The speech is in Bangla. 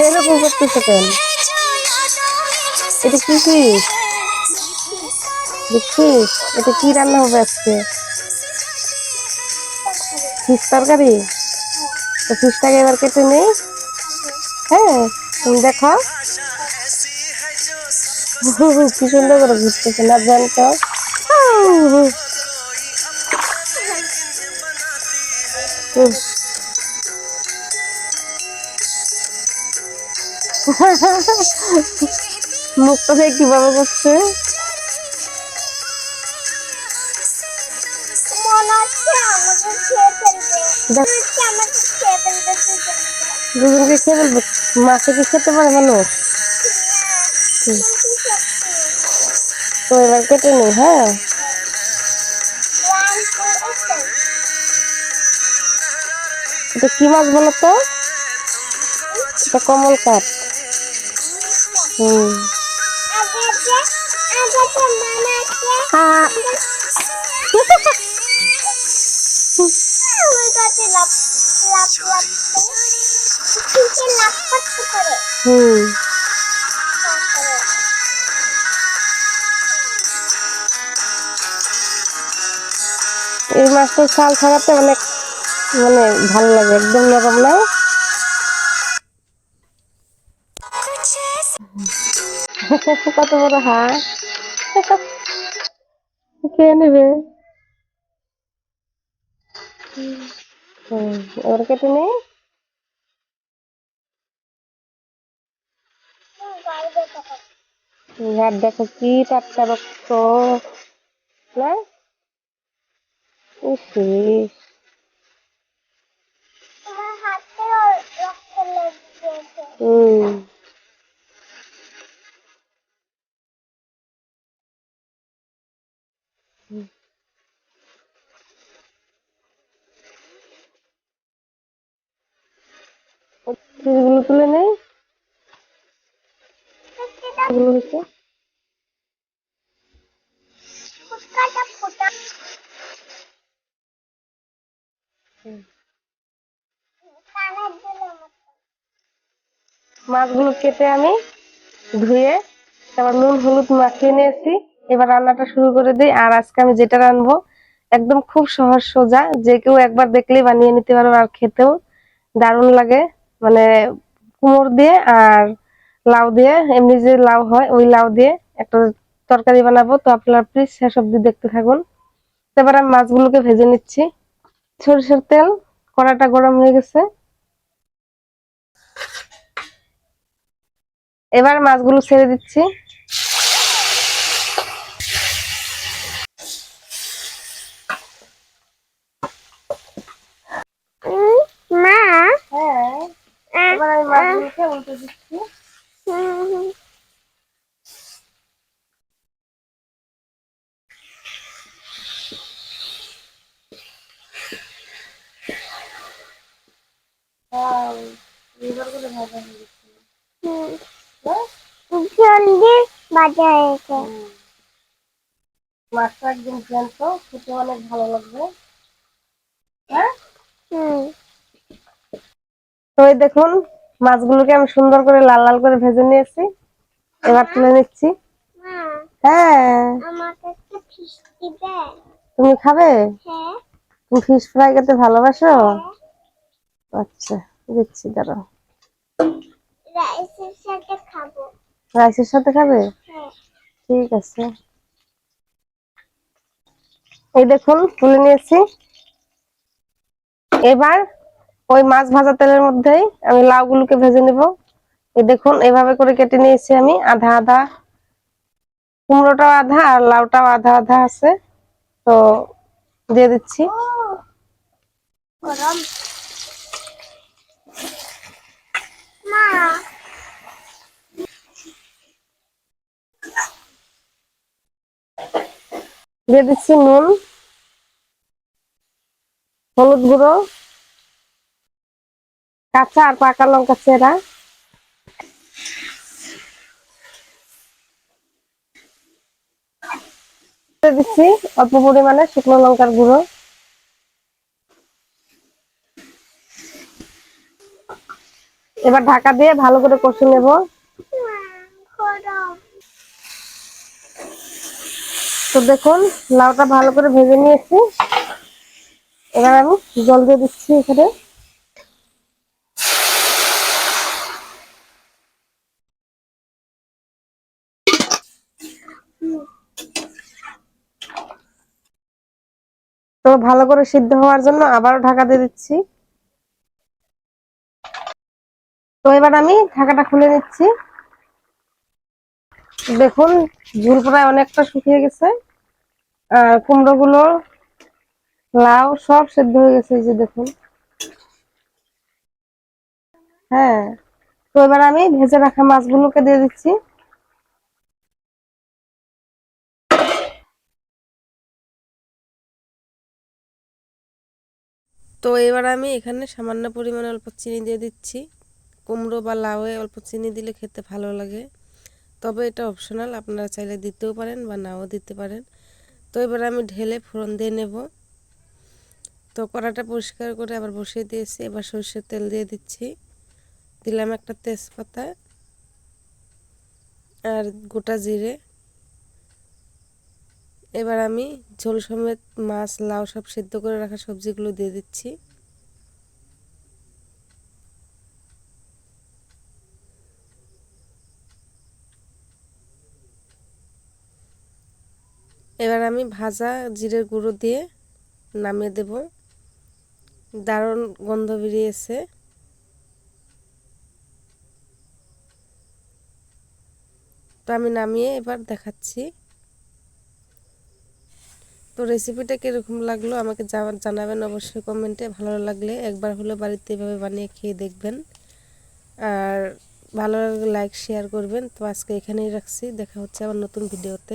এরকম করতেছে কেন? এটা কি ফিস দেখছিস? এটা কি রান্না হবে আজকে? ফিস তরকারি। তো ফিসটাকে এবার কেটে নেই। হ্যাঁ, তুমি দেখো কি সুন্দর করে ঘুরতেছে না জানতো। মুখটা দিয়ে কিভাবে করছে দুজনকে খেয়ে ফেলবে। মাছে কি খেতে পারে মানুষ? তো এবার কেটে নেই। হ্যাঁ, এটা কি মাছ বলো তো? এটা কমল কাঠ। হুম, হুম। এই মাছটার ছাল ছাড়াতে অনেক মানে ভালো লাগে, একদম নরম না? কত বড় হাঁস, খেয়ে নেবে। এবার কেটে নেই। আর দেখো কি টাটকা রক্ত না? ইস ইস। হুম, পিসগুলো তুলে নেই। এগুলো হচ্ছে মাছগুলো কেটে আমি ধুয়ে তারপর নুন হলুদ মাখিয়ে নিয়েছি। এবার রান্নাটা শুরু করে দিই। আর আজকে আমি যেটা রান্নবো একদম খুব সহজ সোজা, যে কেউ একবার দেখলেই বানিয়ে নিতে পারবে, আর খেতেও দারুণ লাগে। মানে কুমড় দিয়ে আর লাউ দিয়ে, এমনি যে লাউ হয় ওই লাউ দিয়ে একটা তরকারি বানাবো। তো আপনারা প্লিজ শেষ অবধি দেখতে থাকুন। এবার আমি মাছগুলোকে ভেজে নিচ্ছি। সরিষার তেল, কড়াটা গরম হয়ে গেছে। এবার মাছগুলো ছেড়ে দিচ্ছি। মা, হ্যাঁ, এবার আমি মাছগুলোকে উল্টে দিচ্ছি। এবার করে ভাজা হয়ে গেছে। জলদি ভাজা হয়েছে। মাছটা একদম জ্যান্ত, খেতে অনেক ভালো লাগবে। হ্যাঁ, তো এই দেখুন মাছগুলোকে আমি সুন্দর করে লাল লাল করে ভেজে নিয়েছি। এবার তুলে নিচ্ছি। হ্যাঁ, তুমি খাবে? তুমি ফিশ ফ্রাই খেতে ভালোবাসো? আচ্ছা, দিচ্ছি, দাঁড়াও। রাইসের সাথে খাবো। রাইসের সাথে খাবে? ঠিক আছে। এই দেখুন তুলে নিয়েছি। এবার ওই মাছ ভাজা তেলের মধ্যেই আমি লাউগুলোকে ভেজে নেব। এই দেখুন এভাবে করে কেটে নিয়েছি আমি আধা আধা। কুমড়োটাও আধা আর লাউটাও আধা আধা আছে। তো দিয়ে দিচ্ছি। দিয়ে দিচ্ছি নুন, হলুদ গুঁড়ো, কাঁচা আর পাকা লঙ্কা চেরা। দিয়ে দিচ্ছি অল্প পরিমাণে শুকনো লঙ্কার গুঁড়ো। এবার ঢাকা দিয়ে ভালো করে কষে নেব। তো দেখুন লাউটা ভালো করে ভেজে নিয়েছি। এবার আমি জল দিয়ে দিচ্ছি এখানে। তো ভালো করে সিদ্ধ হওয়ার জন্য আবারও ঢাকা দিয়ে দিচ্ছি। তো এবার আমি ঢাকাটা খুলে নিচ্ছি। দেখুন ঝোল প্রায় অনেকটা শুকিয়ে গেছে, আর কুমড়ো গুলো, লাউ সব সেদ্ধ হয়ে গেছে, এই যে দেখুন। হ্যাঁ, তো এবার আমি ভেজে রাখা মাছগুলোকে দিয়ে দিচ্ছি। তো এবার আমি এখানে সামান্য পরিমাণে অল্প চিনি দিয়ে দিচ্ছি। কুমড়ো বা লাউয়ে অল্প চিনি দিলে খেতে ভালো লাগে, তবে এটা অপশনাল, আপনারা চাইলে দিতেও পারেন বা নাও দিতে পারেন। তো এবার আমি ঢেলে ফোড়ন দিয়ে নেব। তো কড়াটা পরিষ্কার করে আবার বসিয়ে দিয়েছি। এবার সরষের তেল দিয়ে দিচ্ছি, দিলাম একটা তেজপাতা আর গোটা জিরে। এবার আমি ঝোল সমেত মাছ, লাউ সব সিদ্ধ করে রাখা সবজিগুলো দিয়ে দিচ্ছি। এবার আমি ভাজা জিরের গুঁড়ো দিয়ে নামিয়ে দেব। দারুণ গন্ধ বেরিয়েছে। তো আমি নামিয়ে এবার দেখাচ্ছি। তো রেসিপিটা কীরকম লাগলো আমাকে জানাবেন অবশ্যই কমেন্টে। ভালো লাগলে একবার হলে বাড়িতে এভাবে বানিয়ে খেয়ে দেখবেন, আর ভালো লাগলে লাইক শেয়ার করবেন। তো আজকে এখানেই রাখছি, দেখা হচ্ছে আবার নতুন ভিডিওতে।